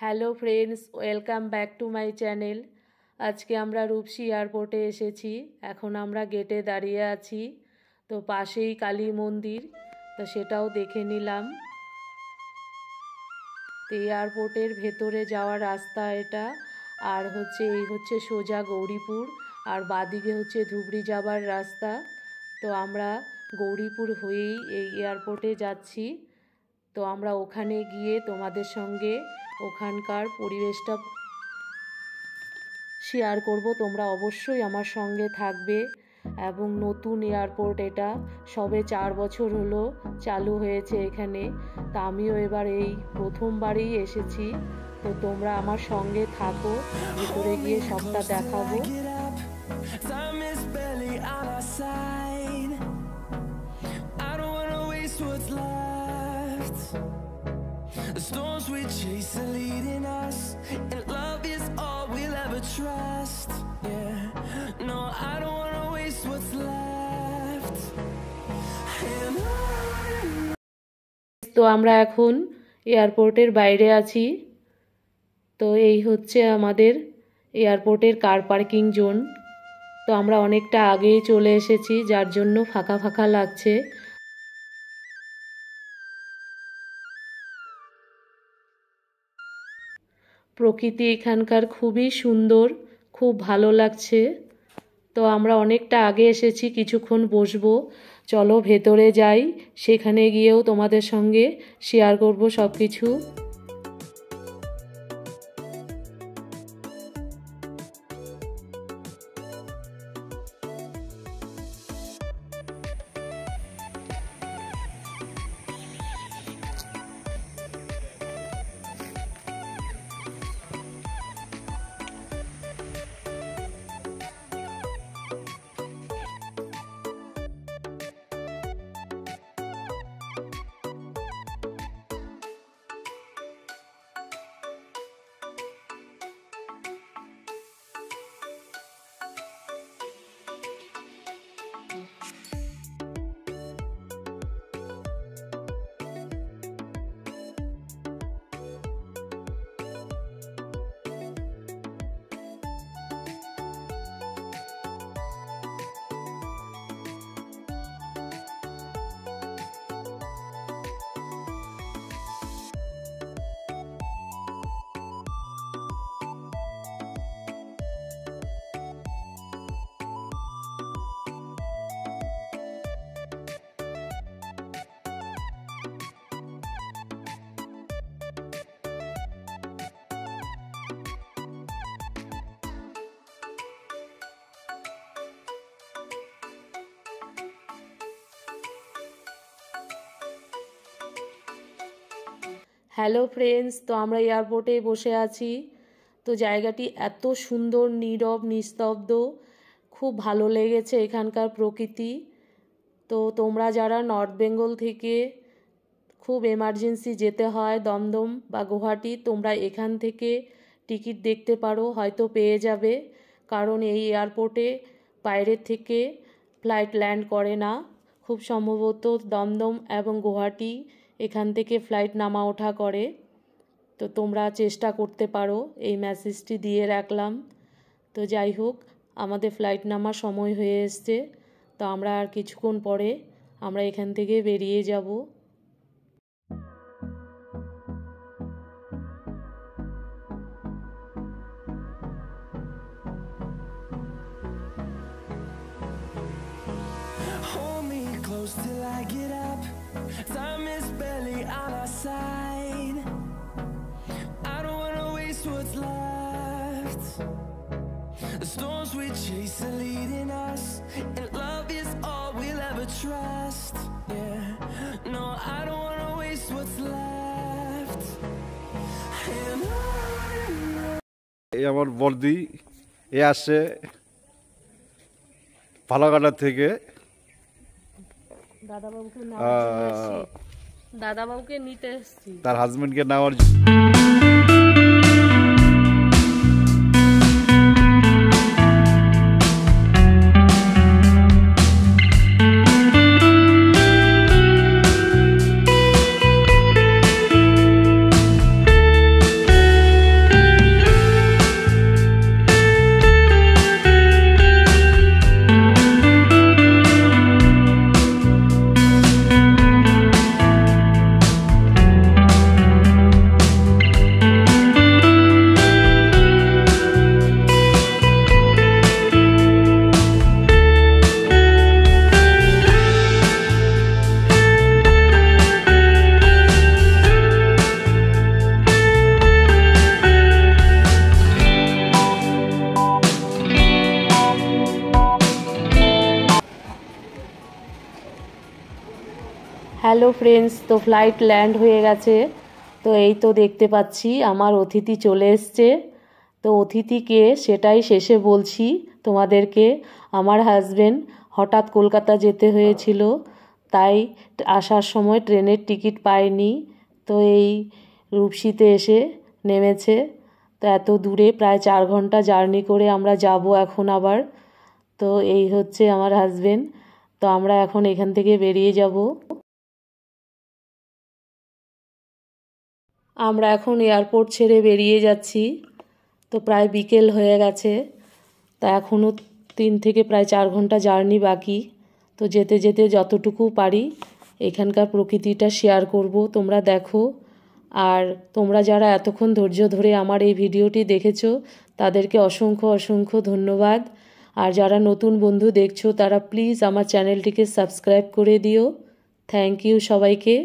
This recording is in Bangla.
Hello friends, welcome back to my channel. আজকে আমরা রূপসী এয়ারপোর্টে এসেছি। এখন আমরা গেটে দাঁড়িয়ে আছি। তো পাশেই কালী মন্দির, তো সেটাও দেখে নিলাম। তো এয়ারপোর্টের ভেতরে যাওয়ার রাস্তা এটা। আর এই হচ্ছে সোজা গৌরীপুর, আর বাদিকে হচ্ছে ধুবড়ি যাবার রাস্তা। তো আমরা গৌরীপুর হয়েই এই এয়ারপোর্টে যাচ্ছি। তো আমরা ওখানে গিয়ে তোমাদের সঙ্গে ওখানকার পরিবেশটা শেয়ার করব। তোমরা অবশ্যই আমার সঙ্গে থাকবে। এবং নতুন এয়ারপোর্ট, এটা সবে 4 বছর হলো চালু হয়েছে এখানে। তা আমিও এবার এই প্রথমবারই এসেছি। তো তোমরা আমার সঙ্গে থাকো, ভেতরে গিয়ে সবটা দেখাবো। The storms we chase are leading us, and love is all we'll ever trust. Yeah, no, I don't wanna waste what's left. তো আমরা এখন এয়ারপোর্টের বাইরে আছি। তো এই হচ্ছে আমাদের এয়ারপোর্টের কার পার্কিং জোন। তো আমরা অনেকটা আগেই চলে এসেছি, যার জন্য ফাঁকা ফাঁকা লাগছে। প্রকৃতি এখানকার খুবই সুন্দর, খুব ভালো লাগছে। তো আমরা অনেকটা আগে এসেছি, কিছুক্ষণ বসবো। চলো ভেতরে যাই, সেখানে গিয়েও তোমাদের সঙ্গে শেয়ার করব সব কিছু। হ্যালো ফ্রেন্ডস, তো আমরা এয়ারপোর্টে বসে আছি। তো জায়গাটি এত সুন্দর, নীরব, নিস্তব্ধ, খুব ভালো লেগেছে এখানকার প্রকৃতি। তো তোমরা যারা নর্থ বেঙ্গল থেকে খুব এমার্জেন্সি যেতে হয় দমদম বা গুয়াহাটি, তোমরা এখান থেকে টিকিট দেখতে পারো, হয়তো পেয়ে যাবে। কারণ এই এয়ারপোর্টে বাইরের থেকে ফ্লাইট ল্যান্ড করে না। খুব সম্ভবত দমদম এবং গুয়াহাটি এখান থেকে ফ্লাইট নামা ওঠা করে। তো তোমরা চেষ্টা করতে পারো, এই মেসেজটি দিয়ে রাখলাম। তো যাই হোক, আমাদের ফ্লাইট নামার সময় হয়ে এসছে। তো আমরা আর কিছুক্ষণ পরে আমরা এখান থেকে বেরিয়ে যাব। Hold me close till I get up. Time is barely on our side. I don't wanna waste what's left. The storms we chase are leading us, and love is all we'll ever trust. Yeah, no, I don't wanna waste what's left. এই আমার বর্দি এ আসছে ফালাকাটা থেকে। দাদাবাবুকে নিতে এসেছি, তার হাজবেন্ডকে নেওয়ার হ্যালো ফ্রেন্ডস, তো ফ্লাইট ল্যান্ড হয়ে গেছে। তো এই তো দেখতে পাচ্ছি আমার অতিথি চলে এসছে। তো অতিথিকে সেটাই শেষে বলছি তোমাদেরকে। আমার হাজবেন্ড হঠাৎ কলকাতা যেতে হয়েছিল, তাই আসার সময় ট্রেনের টিকিট পায়নি। তো এই রূপসীতে এসে নেমেছে। তো এত দূরে প্রায় 4 ঘন্টা জার্নি করে আমরা যাব এখন আবার। তো এই হচ্ছে আমার হাজবেন্ড। তো আমরা এখন এখান থেকে বেরিয়ে যাব। আমরা এখন এয়ারপোর্ট ছেড়ে বেরিয়ে যাচ্ছি। তো প্রায় বিকেল হয়ে গেছে। তা এখনও 3 থেকে প্রায় 4 ঘন্টা জার্নি বাকি। তো যেতে যেতে যতটুকু পারি এখানকার প্রকৃতিটা শেয়ার করব, তোমরা দেখো। আর তোমরা যারা এতক্ষণ ধৈর্য ধরে আমার এই ভিডিওটি দেখেছো তাদেরকে অসংখ্য অসংখ্য ধন্যবাদ। আর যারা নতুন বন্ধু দেখছো তারা প্লিজ আমার চ্যানেলটিকে সাবস্ক্রাইব করে দিও। থ্যাংক ইউ সবাইকে।